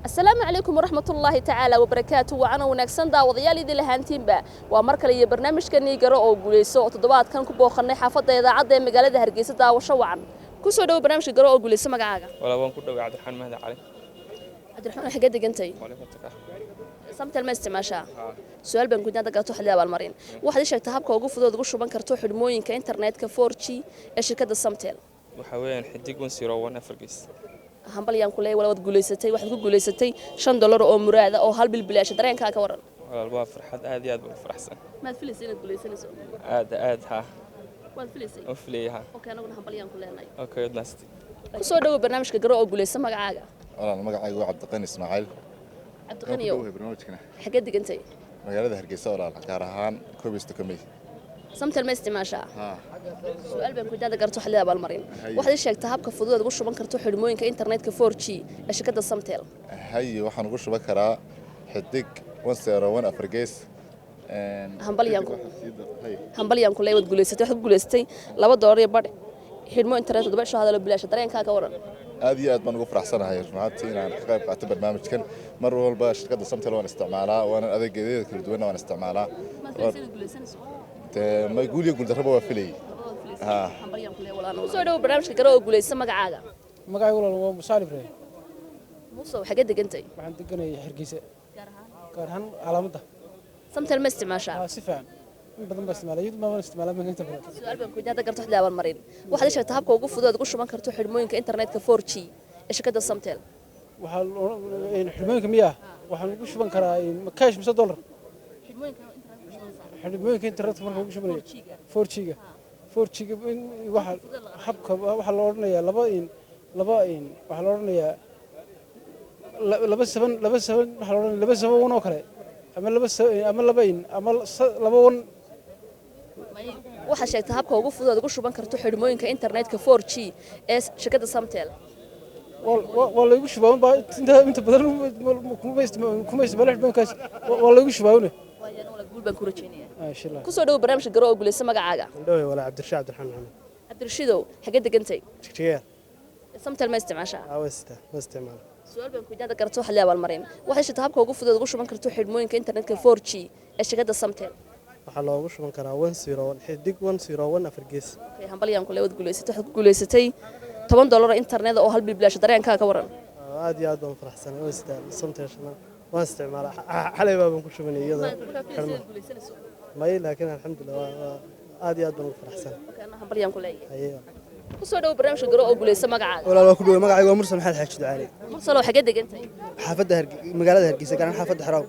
السلام عليكم ورحمة الله تعالى وبركاته وأنا ونكسن داوديال إذا لهانتين با ومركل يبرنامج كني جرا أو جلسوا تضبط كان كبوا خلنا حافظة إذا عدى مجال هرجيسة دا وشوعا كوسو دو برنامج جرا أو جلسة مجاعة ولا وان كده عبد الرحمن مهدي علي عبد الرحمن حاجات جنتي سمت المست ماشى سؤال بنكون هذا قطع حليا بالمرين واحد يشتهى تهاب كوقف ذو تقول شو بنكرتو حدموين كإنترنت كفورتشي الشركة السمتل وحوين حديقون سيروان أفرقيس همبليان كلها ولا تقوليستي واحد تقوليستي $5 أو مراد أو هل بالبلاش درين كاك ورن والله فرحة هذه فرح سن ما تفلسين تقوليسين سو عاد ها ما تفلسين وفليها أوكي أنا قلنا همبليان كلها ناي أوكي ناستي كسر دو برنامج كجرا أو جلسة ما قاعدة أنا مقعد عبد القني إسماعيل عبد الغني يوم برنامجنا حاجات جنتي مقالة هرقيسة ولا كارهان كوبيست كمي سمت المست ماشى ها سؤال بنكون هذا قرتو حليا بالمرين واحد يشتهى تهاب كفضول تقول شو بنكرتو حدموين كإنترنت كفورتشي الشركة السمتل هاي waxaan ugu shuba karaa xidig 101 Afrigees همبليان كلها وتقوليستي واحد تقوليستي $2 يبر حدمو إنترنت تبع شو هذا لو بلاش درين كاك ورن aad iyo aad baan ugu faraxsanahay runtii inaan ka qayb qaato barnaamijkan mar walba shirkadda Samtel waan isticmaalaa waan adeegyadeeda kala duwan waan isticmaalaa ma guuliyo guul darraba waa filay ha soo dhaw barnaamijka garo oo guuleysan magacaaga magacaygu waa Musaalif Rey muso xagee degantay waxaan deganay Hargeysa gaar ahaan calaamada Samtel ma isticmaashaa si fiican in badan baa isticmaalay ma isticmaalay ma inta badan su'aal baan ku jahada garto xilaa bal marin waxaad sheegtay habka ugu fudud ugu shuban karto xidhmooyinka internetka 4G ee shirkadda Samtel waxaan xidhmooyinka miya waxaan ugu shuban karaa cash mise dollar xidhmooyinka internetka marka ugu shubanayo 4G-ga 4G-ga waxa habka waxa la oranayaa laba waxa la oranayaa laba saban waxa la oranayaa laba saban oo kale ama laba wan waxa sheegtay habka ugu fudud ugu shuban karto xidhmooyinka internetka 4G ee shirkadda Samtel wala igu shubaan baa inta badan kuma isticmaalo xidhmooyinkaas wala igu shubaawna guul baan ku rajeynayaa insha Allah ku soo dhaw barnaamijka garo oo guuleysan magacaaga dhaw wala Cabdirashiid Maxamed Cabdirashiidow xagee degantay Jigjiga Samtel ma isticmaashaa ma isticmaalo su'aal baan ku jahada garto xilaa bal marin waxa sheegtay habka ugu fudud ugu shuban karto xidhmooyinka internetka 4G ee shirkadda Samtel waxaa loogu shuban karaa 101 xidig 101 Afrigees hambalyan kule wad guuleysatay waxaad ku guuleysatay $10 internet oo hal bilblash dareenka ka waran aad iyo aad baan faraxsanahay oo Samtel waan isticmaalaa xalay baan ku shubanay iyada may laakiin alxamdulillah aad iyo aad baan faraxsanahay kana hambalyan kule ku soo dhaw barnaamijka garo oo guuleysan magacaaga walaal waa ku dhaw magacayga waa Mursal Maxamed Xaaji Ducaale mursal oo xagee degantay xaafadda magaalada Hargeysa garan xaafadda Xaraw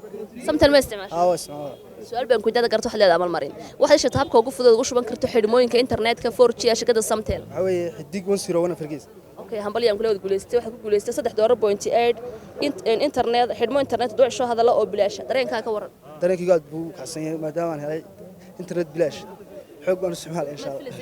Samtel ma isticmaashaa waa isticmaalaa su'aal baan ku jahada garto xilaa amal marin waxa sheegtay habka ugu fudud ugu shuban karto xidhmooyinka internetka 4G ee shirkadda Samtel waxa weeye xidig 101 Afrigees okay hambalyan kule wad guuleysatay waxaad ku guuleysatay $3.8 internet xidhmo internet duuc soo hadala oo bilaash dareenka ka waran dareenkayga aad buu kacsan yahay maadaama aan helay internet bilaash xoog baan isticmaal insha Allah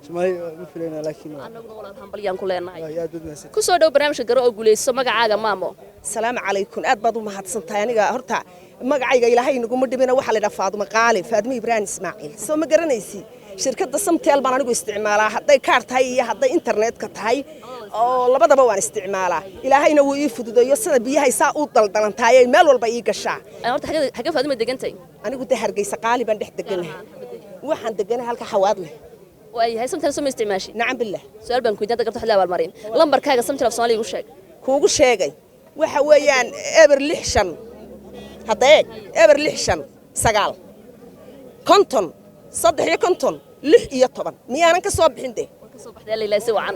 shumay ma filayna laakiin annagu walaal hambalyan ku leenahay aad bad wanaagsan ku soo dhaw barnaamijka garo oo guuleyso magacaaga maamo salaamu calaykum aad baad u mahadsantahay aniga horta magacayga ilaahay nagu dhibina waxa la dhaafaa Faadimo Ibrahim Ismaaciil soo ma garanaysi shirkadda Samtel baan anigu isticmaalaa hadday kaar tahay iyo hadday internetka tahay oo labadaba waan isticmaalaa ilaahayna wuu ii fududeeyo sida biyaha saa u daldalantaay meel walba ii gashaa horta xagee Faadimo degantay anigu de Hargeysa qaali baan dhex deganahay waxaan deganahay halka xawaad leh waayahay Samtel soo ma isticmaashi nacam billah su'aal baan ku jahada garto xilaa bal marin lambarkaaga Samtel Soomaali igu sheeg kuugu sheegay waxa weeyaan eber 65 hadee eber 69 konton 3 6 miyaanan ka soo bixin de ka soo baxday ilaa si wacan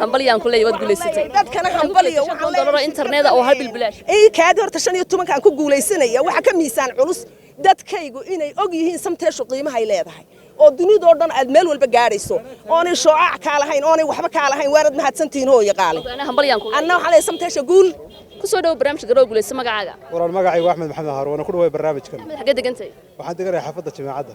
hambalyan kulay wad guuleysatay dadkana hambaliyo $5 internet oo hal bilblash kaadi horta 15 kan ku guuleysanaya waxa ka miisaan culus dadkaygu inay og yihiin Samteeshu qiimaha ay leedahay oo dunidoo dhan aad meel walba gaarayso oonay shoocac ka lahayn oonay waxba ka lahayn waarad mahadsantiin oo yaqaan ana hambalyan kulay anna waxa la Samteesha guul ku soo dhaw barnaamijka garo guuleysan magacaaga walaal magacaygu Axmed Maxamed Haroon ku dhawaay barnaamijkan xagee degantay waxaan deganahay xaafadda Jamaacadda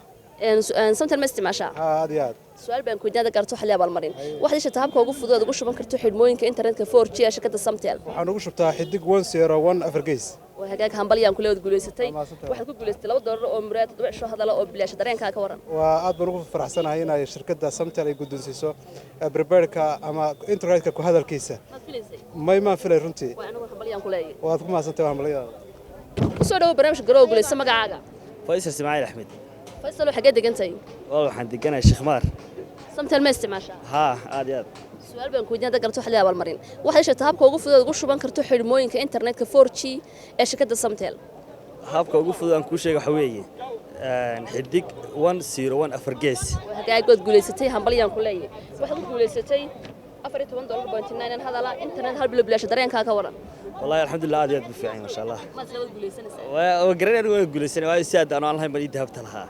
Samtel ma isticmaashaa aad iyo aad su'aal baan ku jahada garto xilaa bal marin waxa sheegtay habka ugu fudud ugu shuban karto xidhmooyinka internetka 4G ee shirkadda Samtel waxaan ugu shubtaa xidig 101 Afrigees وهجاك همبليان كله تقوليستي واحد كقوليستي لو دور أو مرات تبع شو هذا لا أو بلاش درين كا كورن وأد بنوقف فرحسنا هنا شركة سمتل يقدون سيسو بربركا أما إنترنت كهذا الكيسة ما في رنتي وأنا همبليان كله وأدكم ما سنتوا همبليان سو برنامج جرو قوليست ما قاعد فيصل اسماعيل أحمد فيصل وحاجات دقنتي والله حندقنا الشيخ مار سمتل ما استماشى ها عادي سؤال بان كويدنا دقرتو xilli abal marin waxa sheegtay habka ugu fudud ugu shuban karto xidhmooyinka internetka 4G ee shirkadda Samtel habka ugu fudud aan ku sheego waxa weeye xidig 101 afar gees hagaagod guuleysatay hambalyan ku leeyahay waxaad ku guuleysatay $14.99 hadala internet hal bil bilaash dareenka ka waran والله الحمد لله عادي بفيعين ما شاء الله ما سلوى guuleysanaysaa وقرينا نقول جلسنا واي سياد أنا والله ما يذهبت لها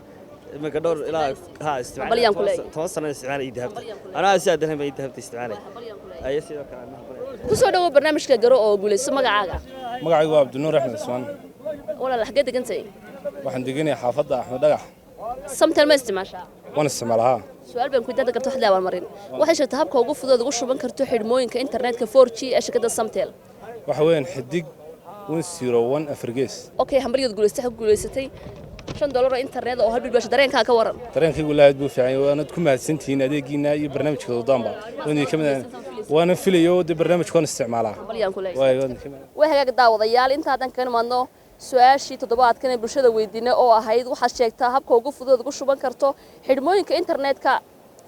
ما قدر إلى ها استعمال همبليان كله توصلنا استعمال يذهبت أنا سياد أنا ما يذهبت استعمال أي سيد كان kusoo dhawo barnaamijka garo oo guuleyso magacaaga magacaygu waa Abdinuur Axmed Usmaan walaal xagee degantay waxaan deganahay xaafadda Axmed Dhagax Samtel ma isticmaashaa waan isticmaalaha su'aal baan ku dada karto xilli abal marin waxa sheegtay habka ugu fudud ugu shuban karto xidhmooyinka internetka 4G ee shirkadda Samtel waxa weeyaan xidig 101 afar gees okay hambaliyad guuleysatay $5 oo internet oo hal bil bilaash dareenka ka waran dareenkaygu laad buu fiican waana ku mahadsantihiin adeegiina iyo barnaamijka wadaanba waana filayo barnaamijkan isticmaalaa way hagaag daawadayaal inta hadan ka imaadno su'aashii toddobaadkan ee bulshada weydiinay oo ahayd waxa sheegtaa habka ugu fudud ugu shuban karto xidhmooyinka internetka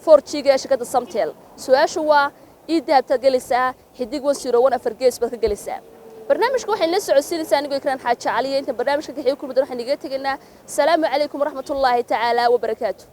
4G ee shirkadda Samtel su'aashu waa dahabta gelisaa xidig 101 afar gees baad ka gelisaa barnaamijku waxay la socodsiinaysaa anigu Ikraan Xaaji Cali inta barnaamijka ka xigay kulmada waxaan iga tagnaa salaamu calaykum waraxmatullaahi tacaala wa barakaatuh